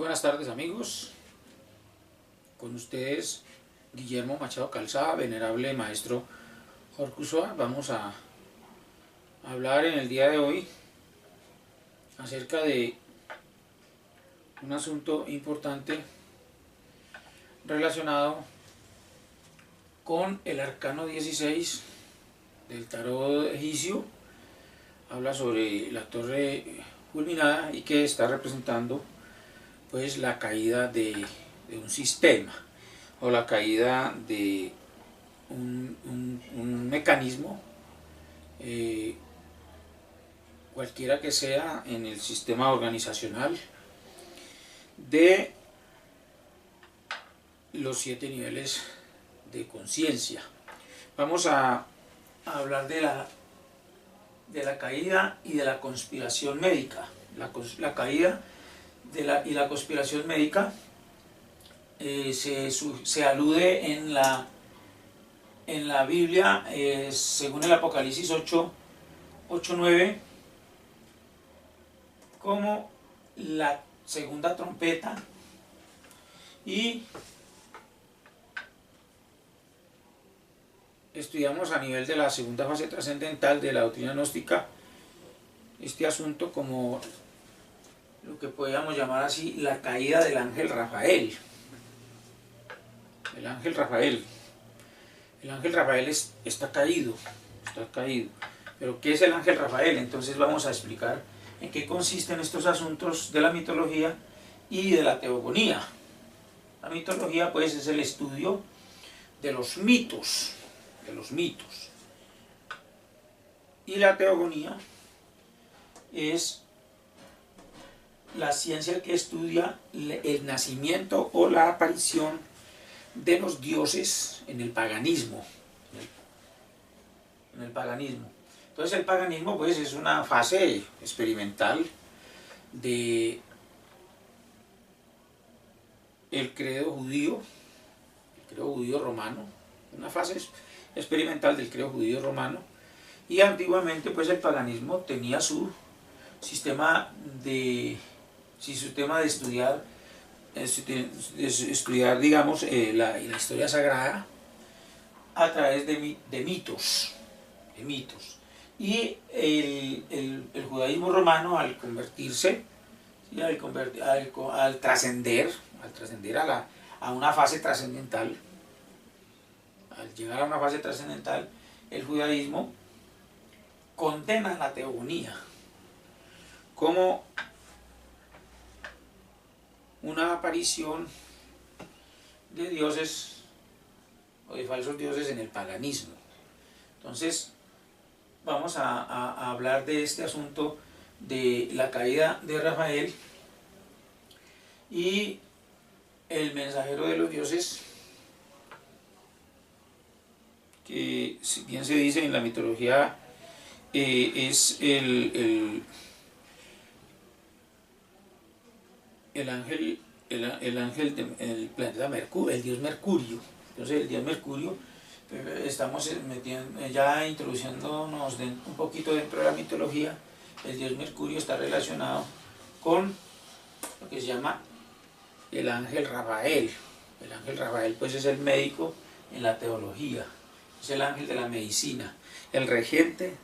Buenas tardes amigos, con ustedes Guillermo Machado Calzada, venerable maestro Jorge Usoa. Vamos a hablar en el día de hoy acerca de un asunto importante relacionado con el arcano 16 del tarot egipcio. Habla sobre la torre fulminada y que está representando pues la caída de un sistema o la caída de un mecanismo, cualquiera que sea, en el sistema organizacional de los 7 niveles de conciencia. Vamos a hablar de la caída y de la conspiración médica. La caída y la conspiración médica se alude en la Biblia, según el Apocalipsis 8:9, como la segunda trompeta, y estudiamos a nivel de la segunda fase trascendental de la doctrina gnóstica este asunto como lo que podríamos llamar así la caída del ángel Rafael. El ángel Rafael. El ángel Rafael está caído. Pero ¿qué es el ángel Rafael? Entonces vamos a explicar en qué consisten estos asuntos de la mitología y de la teogonía. La mitología pues es el estudio de los mitos. Y la teogonía es la ciencia que estudia el nacimiento o la aparición de los dioses en el paganismo. Entonces el paganismo pues es una fase experimental de el credo judío romano, una fase experimental del credo judío romano. Y antiguamente pues el paganismo tenía su sistema de estudiar digamos, la historia sagrada a través de mitos. Y el judaísmo romano, al convertirse, al trascender a una fase trascendental, al llegar a una fase trascendental, el judaísmo condena la teogonía como una aparición de dioses o de falsos dioses en el paganismo. Entonces vamos a hablar de este asunto de la caída de Rafael y el mensajero de los dioses, que bien se dice en la mitología es el ángel del planeta Mercurio, el dios Mercurio. Entonces el dios Mercurio, estamos ya introduciéndonos un poquito dentro de la mitología. El dios Mercurio está relacionado con lo que se llama el ángel Rafael. El ángel Rafael pues es el médico en la teología, es el ángel de la medicina, el regente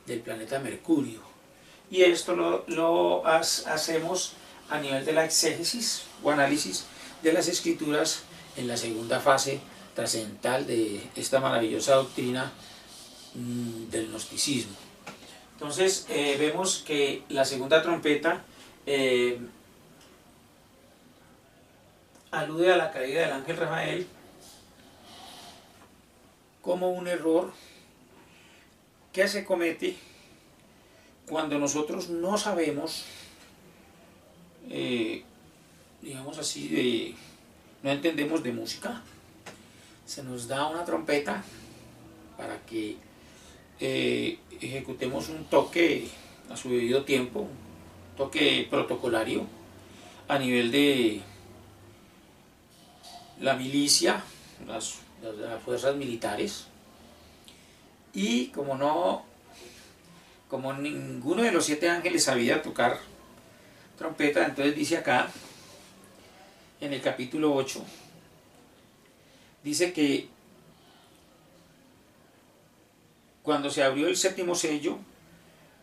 del planeta Mercurio. Y esto lo hacemos a nivel de la exégesis o análisis de las escrituras en la segunda fase trascendental de esta maravillosa doctrina del gnosticismo. Entonces vemos que la segunda trompeta alude a la caída del ángel Rafael como un error que se comete cuando nosotros no sabemos, digamos así, no entendemos de música. Se nos da una trompeta para que ejecutemos un toque a su debido tiempo, un toque protocolario a nivel de la milicia, las fuerzas militares. Y como ninguno de los 7 ángeles sabía tocar trompeta, entonces dice acá en el capítulo 8, dice que cuando se abrió el séptimo sello,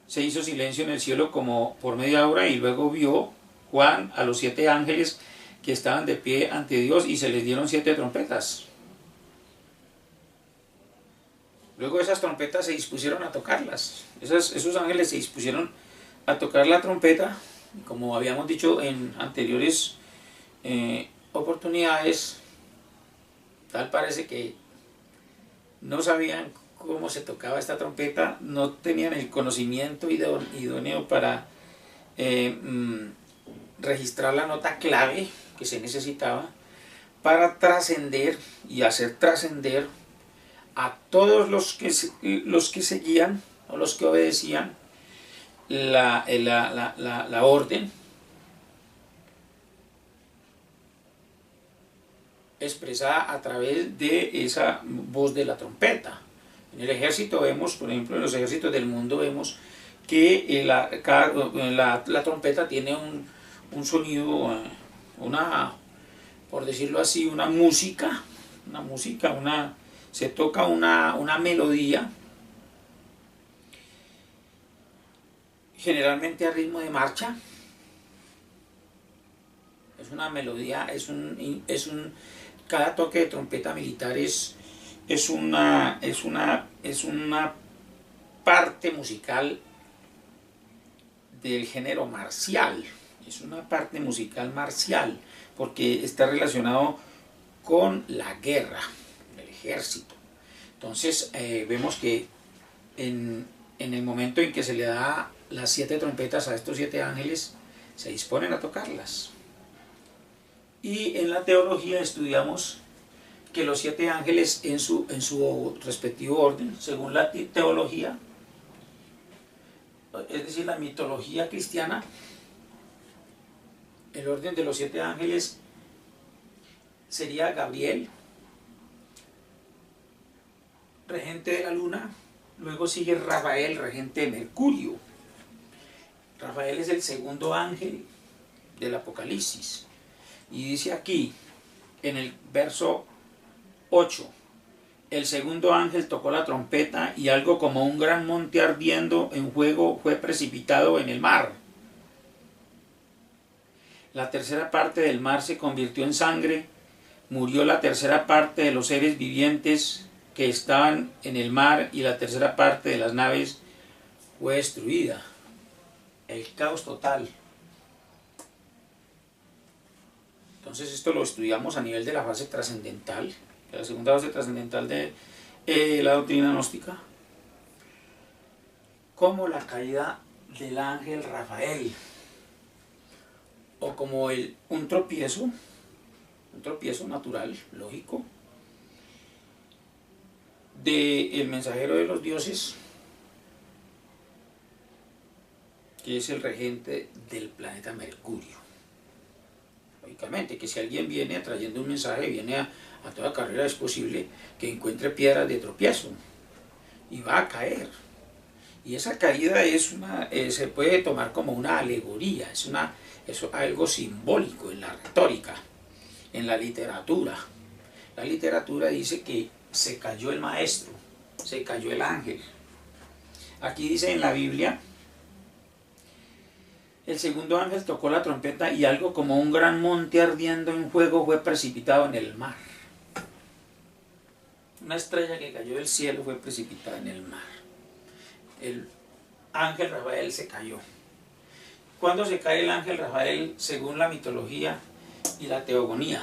se hizo silencio en el cielo como por media hora, y luego vio Juan a los 7 ángeles que estaban de pie ante Dios, y se les dieron 7 trompetas. Luego esas trompetas se dispusieron a tocarlas. Esos ángeles se dispusieron a tocar la trompeta. Como habíamos dicho en anteriores oportunidades, tal parece que no sabían cómo se tocaba esta trompeta, no tenían el conocimiento idóneo para registrar la nota clave que se necesitaba para trascender y hacer trascender a todos los que seguían o los que obedecían la orden expresada a través de esa voz de la trompeta. En el ejército vemos, por ejemplo, en los ejércitos del mundo vemos que la trompeta tiene un sonido, por decirlo así, una música, se toca una melodía, generalmente a ritmo de marcha. Es una melodía, cada toque de trompeta militar es una parte musical del género marcial. Es una parte musical marcial porque está relacionado con la guerra, el ejército. Entonces vemos que en el momento en que se le da las 7 trompetas a estos 7 ángeles, se disponen a tocarlas. Y en la teología estudiamos que los 7 ángeles en su respectivo orden, según la teología, es decir, la mitología cristiana, el orden de los 7 ángeles sería Gabriel, regente de la luna, luego sigue Rafael, regente de Mercurio. Rafael es el segundo ángel del Apocalipsis. Y dice aquí, en el verso 8, el segundo ángel tocó la trompeta y algo como un gran monte ardiendo en fuego fue precipitado en el mar. La tercera parte del mar se convirtió en sangre, murió la tercera parte de los seres vivientes que estaban en el mar y la tercera parte de las naves fue destruida. El caos total. Entonces esto lo estudiamos a nivel de la fase trascendental, la segunda fase trascendental de la doctrina gnóstica, como la caída del ángel Rafael, o como un tropiezo natural, lógico, del mensajero de los dioses, que es el regente del planeta Mercurio. Lógicamente, que si alguien viene trayendo un mensaje, viene a toda carrera, es posible que encuentre piedras de tropiezo y va a caer. Y esa caída se puede tomar como una alegoría, es algo simbólico en la retórica, en la literatura. La literatura dice que se cayó el maestro, se cayó el ángel. Aquí dice en la Biblia, el segundo ángel tocó la trompeta y algo como un gran monte ardiendo en fuego fue precipitado en el mar. Una estrella que cayó del cielo fue precipitada en el mar. El ángel Rafael se cayó. ¿Cuándo se cae el ángel Rafael según la mitología y la teogonía?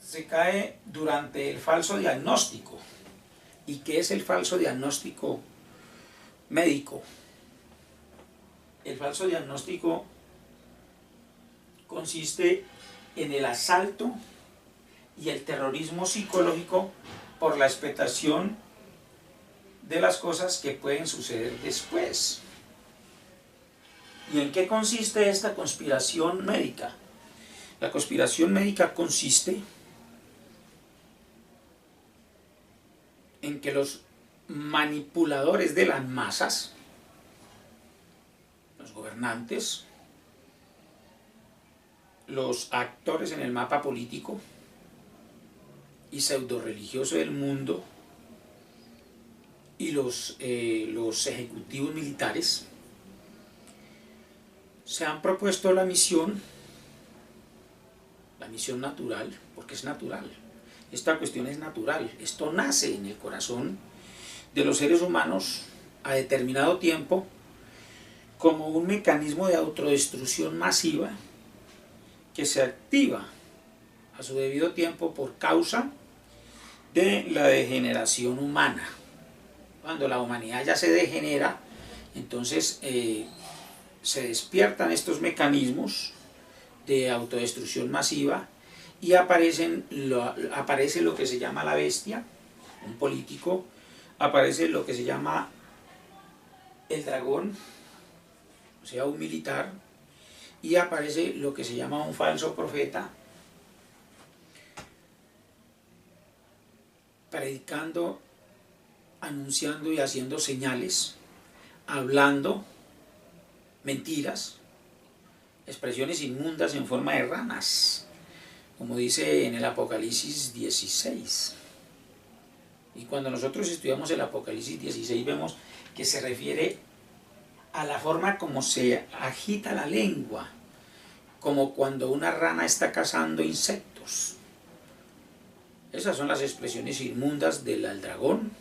Se cae durante el falso diagnóstico. ¿Y qué es el falso diagnóstico médico? El falso diagnóstico consiste en el asalto y el terrorismo psicológico por la expectación de las cosas que pueden suceder después. ¿Y en qué consiste esta conspiración médica? La conspiración médica consiste en que los manipuladores de las masas, los gobernantes, los actores en el mapa político y pseudo-religioso del mundo y los ejecutivos militares se han propuesto la misión natural, porque es natural. Esta cuestión es natural, esto nace en el corazón de los seres humanos a determinado tiempo como un mecanismo de autodestrucción masiva que se activa a su debido tiempo por causa de la degeneración humana. Cuando la humanidad ya se degenera, entonces se despiertan estos mecanismos de autodestrucción masiva y aparece lo que se llama la bestia, un político, aparece lo que se llama el dragón, o sea, un militar, y aparece lo que se llama un falso profeta, predicando, anunciando y haciendo señales, hablando mentiras, expresiones inmundas en forma de ranas, como dice en el Apocalipsis 16. Y cuando nosotros estudiamos el Apocalipsis 16 vemos que se refiere a la forma como se agita la lengua, como cuando una rana está cazando insectos. Esas son las expresiones inmundas del dragón,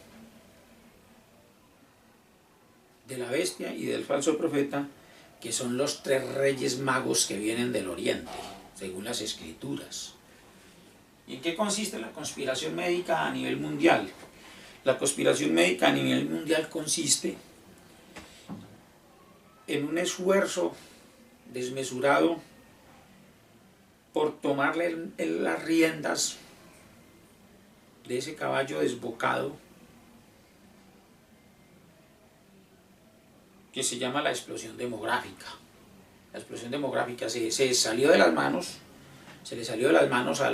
de la bestia y del falso profeta, que son los tres reyes magos que vienen del oriente, según las escrituras. ¿Y en qué consiste la conspiración médica a nivel mundial? La conspiración médica a nivel mundial consiste en un esfuerzo desmesurado por tomarle las riendas de ese caballo desbocado que se llama la explosión demográfica. La explosión demográfica se salió de las manos, se le salió de las manos a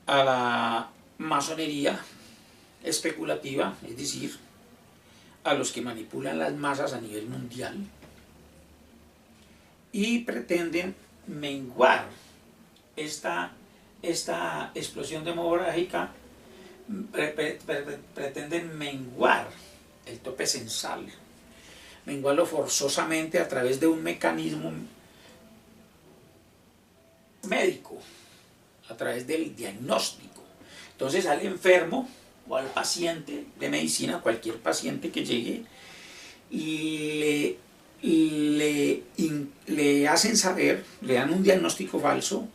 la masonería especulativa, es decir, a los que manipulan las masas a nivel mundial y pretenden menguar esta explosión demográfica, pretenden menguar el tope censal, menguarlo forzosamente a través de un mecanismo médico, a través del diagnóstico. Entonces al enfermo o al paciente de medicina, cualquier paciente que llegue, le hacen saber, le dan un diagnóstico falso,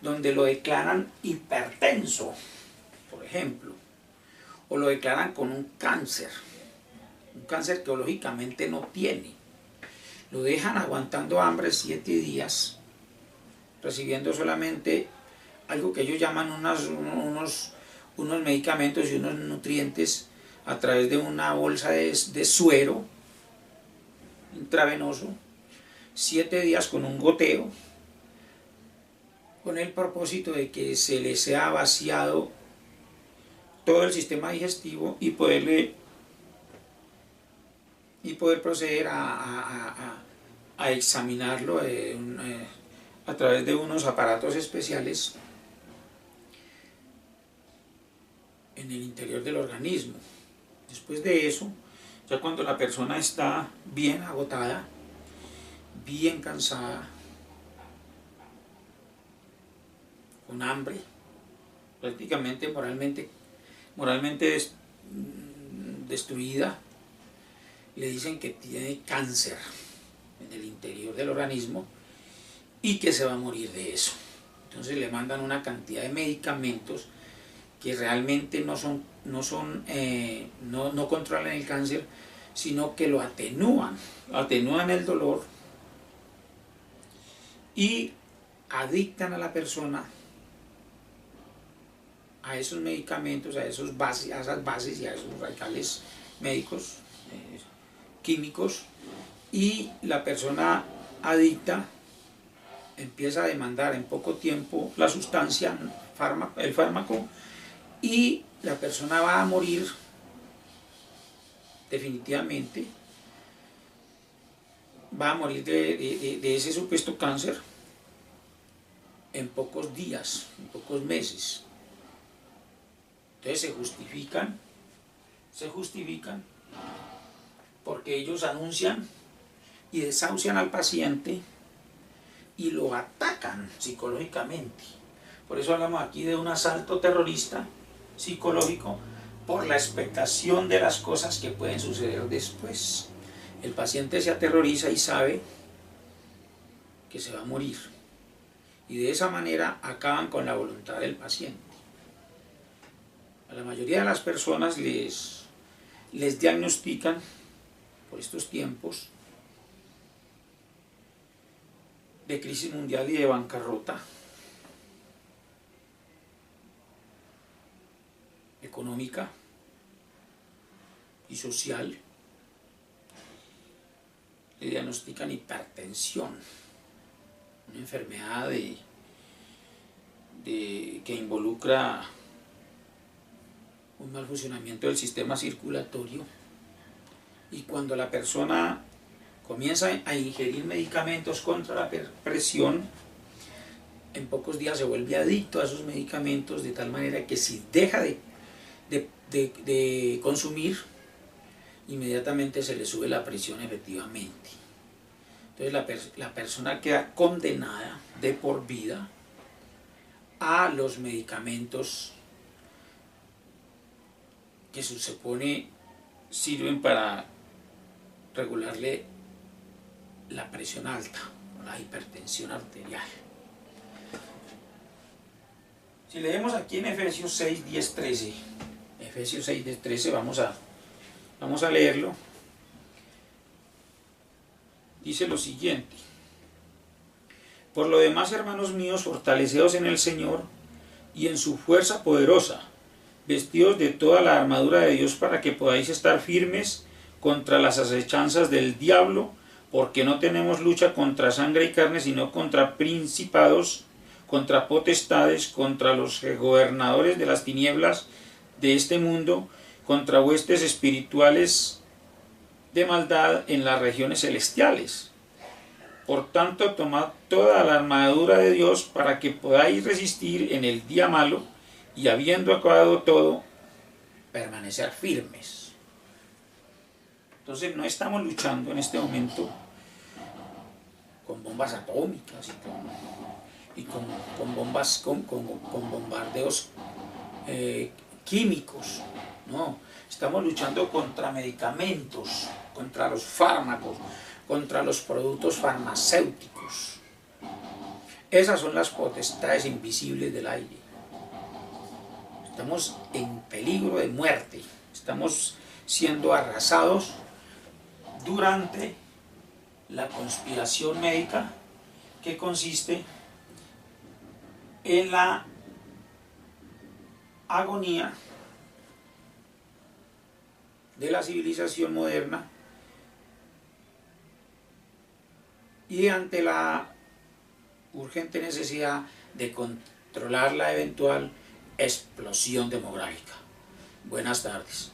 donde lo declaran hipertenso, por ejemplo, o lo declaran con un cáncer que lógicamente no tiene. Lo dejan aguantando hambre 7 días, recibiendo solamente algo que ellos llaman unos medicamentos y unos nutrientes a través de una bolsa de suero intravenoso, 7 días con un goteo, con el propósito de que se les sea vaciado todo el sistema digestivo y poder proceder a examinarlo a través de unos aparatos especiales en el interior del organismo. Después de eso, ya cuando la persona está bien agotada, bien cansada, con hambre, prácticamente moralmente destruida, le dicen que tiene cáncer en el interior del organismo y que se va a morir de eso. Entonces le mandan una cantidad de medicamentos que realmente no controlan el cáncer, sino que lo atenúan el dolor y adictan a la persona a esos medicamentos, a esas bases y a esos radicales médicos, químicos, y la persona adicta empieza a demandar en poco tiempo la sustancia, el fármaco, y la persona va a morir definitivamente va a morir de ese supuesto cáncer en pocos días, en pocos meses. Entonces se justifican porque ellos anuncian y desahucian al paciente y lo atacan psicológicamente. Por eso hablamos aquí de un asalto terrorista psicológico por la expectación de las cosas que pueden suceder después. El paciente se aterroriza y sabe que se va a morir. Y de esa manera acaban con la voluntad del paciente. A la mayoría de las personas les diagnostican, por estos tiempos de crisis mundial y de bancarrota económica y social, le diagnostican hipertensión, una enfermedad que involucra un mal funcionamiento del sistema circulatorio, y cuando la persona comienza a ingerir medicamentos contra la presión, en pocos días se vuelve adicto a esos medicamentos, de tal manera que si deja de consumir, inmediatamente se le sube la presión efectivamente. Entonces la persona queda condenada de por vida a los medicamentos que se supone sirven para regularle la presión alta, la hipertensión arterial. Si leemos aquí en Efesios 6, 10, 13, Efesios 6, 10, 13, vamos a leerlo. Dice lo siguiente: por lo demás, hermanos míos, fortaleceos en el Señor y en su fuerza poderosa, vestidos de toda la armadura de Dios para que podáis estar firmes contra las acechanzas del diablo, porque no tenemos lucha contra sangre y carne, sino contra principados, contra potestades, contra los gobernadores de las tinieblas de este mundo, contra huestes espirituales de maldad en las regiones celestiales. Por tanto, tomad toda la armadura de Dios para que podáis resistir en el día malo, y habiendo acabado todo, permanecer firmes. Entonces no estamos luchando en este momento con bombas atómicas y con bombardeos químicos. No, estamos luchando contra medicamentos, contra los fármacos, contra los productos farmacéuticos. Esas son las potestades invisibles del aire. Estamos en peligro de muerte, estamos siendo arrasados durante la conspiración médica, que consiste en la agonía de la civilización moderna y ante la urgente necesidad de controlar la eventual explosión demográfica. Buenas tardes.